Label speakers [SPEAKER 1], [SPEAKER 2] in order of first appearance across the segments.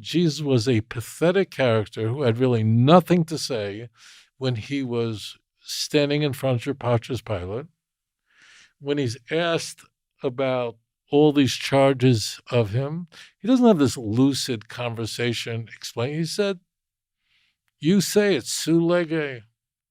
[SPEAKER 1] Jesus was a pathetic character who had really nothing to say when he was standing in front of Pontius Pilate. When he's asked about all these charges of him, he doesn't have this lucid conversation explaining. He said, "You say it's su lege."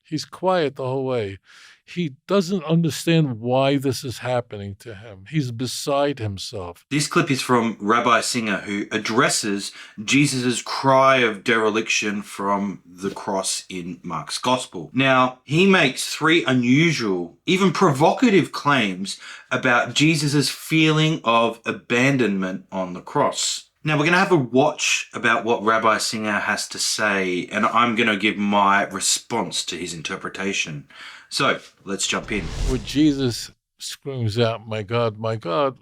[SPEAKER 1] He's quiet the whole way. He doesn't understand why this is happening to him. He's beside himself.
[SPEAKER 2] This clip is from Rabbi Singer, who addresses Jesus' cry of dereliction from the cross in Mark's Gospel. Now, he makes three unusual, even provocative claims about Jesus' feeling of abandonment on the cross. Now, we're going to have a watch about what Rabbi Singer has to say, and I'm going to give my response to his interpretation. So, let's jump in.
[SPEAKER 1] Where Jesus screams out, my God,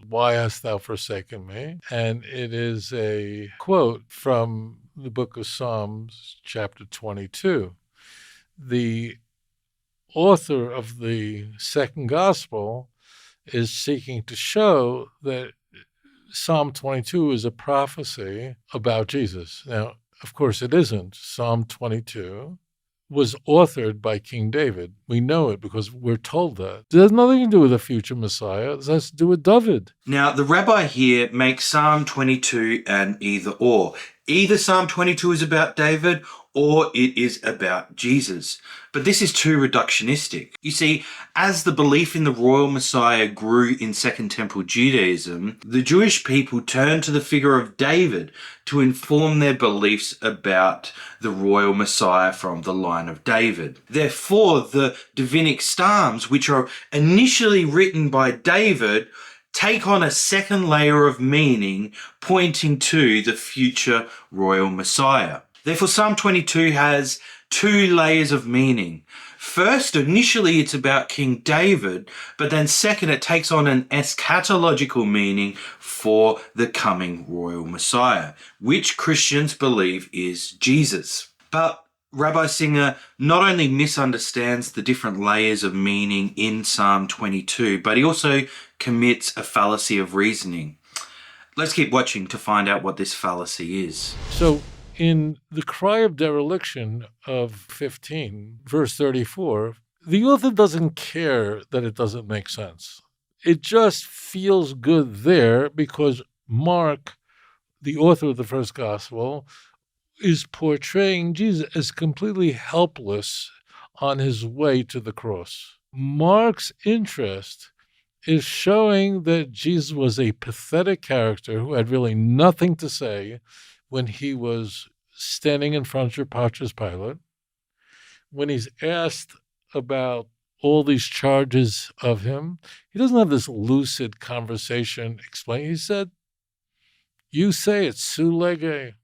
[SPEAKER 1] why hast thou forsaken me?" And it is a quote from the book of Psalms, chapter 22. The author of the second gospel is seeking to show that Psalm 22 is a prophecy about Jesus. Now, of course, it isn't. Psalm 22 was authored by King David. We know it because we're told that. It has nothing to do with a future Messiah. It has to do with David.
[SPEAKER 2] Now, the rabbi here makes Psalm 22 an either or. Either Psalm 22 is about David or it is about Jesus. But this is too reductionistic. You see, as the belief in the royal Messiah grew in Second Temple Judaism, the Jewish people turned to the figure of David to inform their beliefs about the royal Messiah from the line of David. Therefore, the Divinic Psalms, which are initially written by David, take on a second layer of meaning pointing to the future royal Messiah. Therefore, Psalm 22 has two layers of meaning. First, initially it's about King David, but then second, it takes on an eschatological meaning for the coming royal Messiah, which Christians believe is Jesus. But Rabbi Singer not only misunderstands the different layers of meaning in Psalm 22, but he also commits a fallacy of reasoning. Let's keep watching to find out what this fallacy is.
[SPEAKER 1] So in the cry of dereliction of 15, verse 34, the author doesn't care that it doesn't make sense. It just feels good there because Mark, the author of the first gospel, is portraying Jesus as completely helpless on his way to the cross. Mark's interest is showing that Jesus was a pathetic character who had really nothing to say when he was standing in front of Pontius Pilate. When he's asked about all these charges of him, he doesn't have this lucid conversation explaining. He said, "You say it's su lege."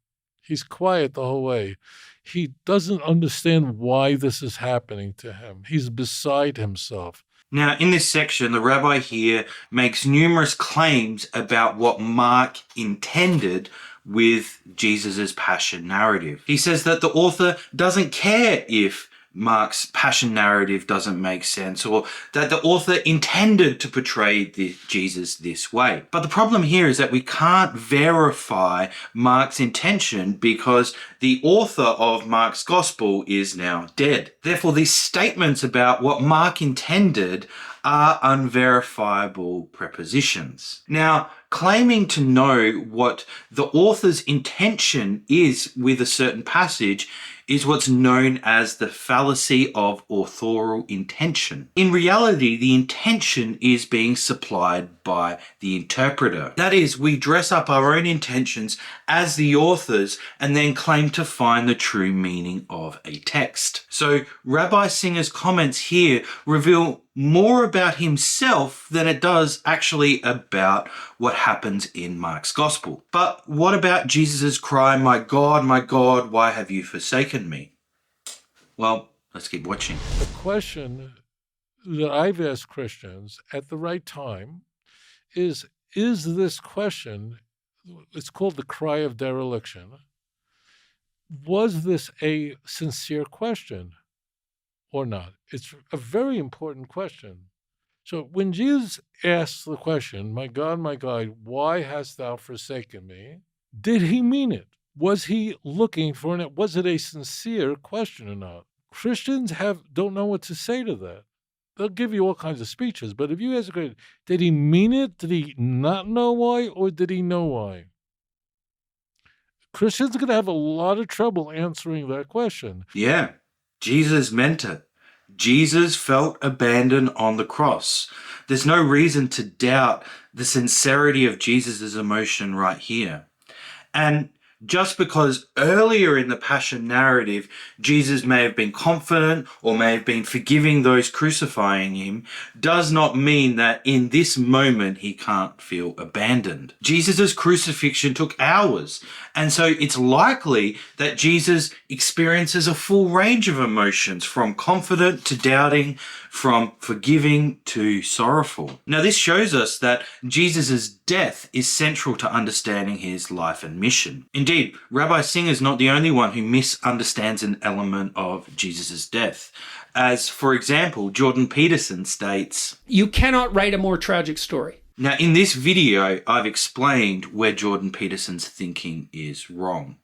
[SPEAKER 1] He's quiet the whole way. He doesn't understand why this is happening to him. He's beside himself.
[SPEAKER 2] Now, in this section, the rabbi here makes numerous claims about what Mark intended with Jesus' passion narrative. He says that the author doesn't care if Mark's passion narrative doesn't make sense, or that the author intended to portray Jesus this way. But the problem here is that we can't verify Mark's intention because the author of Mark's Gospel is now dead. Therefore, these statements about what Mark intended are unverifiable prepositions. Now, claiming to know what the author's intention is with a certain passage is what's known as the fallacy of authorial intention. In reality, the intention is being supplied by the interpreter. That is, we dress up our own intentions as the authors and then claim to find the true meaning of a text. So Rabbi Singer's comments here reveal more about himself than it does actually about what happens in Mark's Gospel. But what about Jesus' cry, my God, why have you forsaken me? Well, let's keep watching.
[SPEAKER 1] The question that I've asked Christians at the right time is this question, it's called the cry of dereliction. Was this a sincere question or not? It's a very important question. So when Jesus asks the question, my God, why hast thou forsaken me? Did he mean it? Was he looking for it? Was it a sincere question or not? Christians don't know what to say to that. They'll give you all kinds of speeches, but if you ask a question, did he mean it? Did he not know why? Or did he know why? Christians are going to have a lot of trouble answering that question.
[SPEAKER 2] Yeah, Jesus meant it. Jesus felt abandoned on the cross. There's no reason to doubt the sincerity of Jesus' emotion right here. And just because earlier in the Passion narrative, Jesus may have been confident or may have been forgiving those crucifying him, does not mean that in this moment he can't feel abandoned. Jesus' crucifixion took hours, and so it's likely that Jesus experiences a full range of emotions, from confident to doubting, from forgiving to sorrowful. Now, this shows us that Jesus' death is central to understanding his life and mission. Indeed, Rabbi Singer is not the only one who misunderstands an element of Jesus' death. As, for example, Jordan Peterson states,
[SPEAKER 3] "You cannot write a more tragic story."
[SPEAKER 2] Now, in this video, I've explained where Jordan Peterson's thinking is wrong.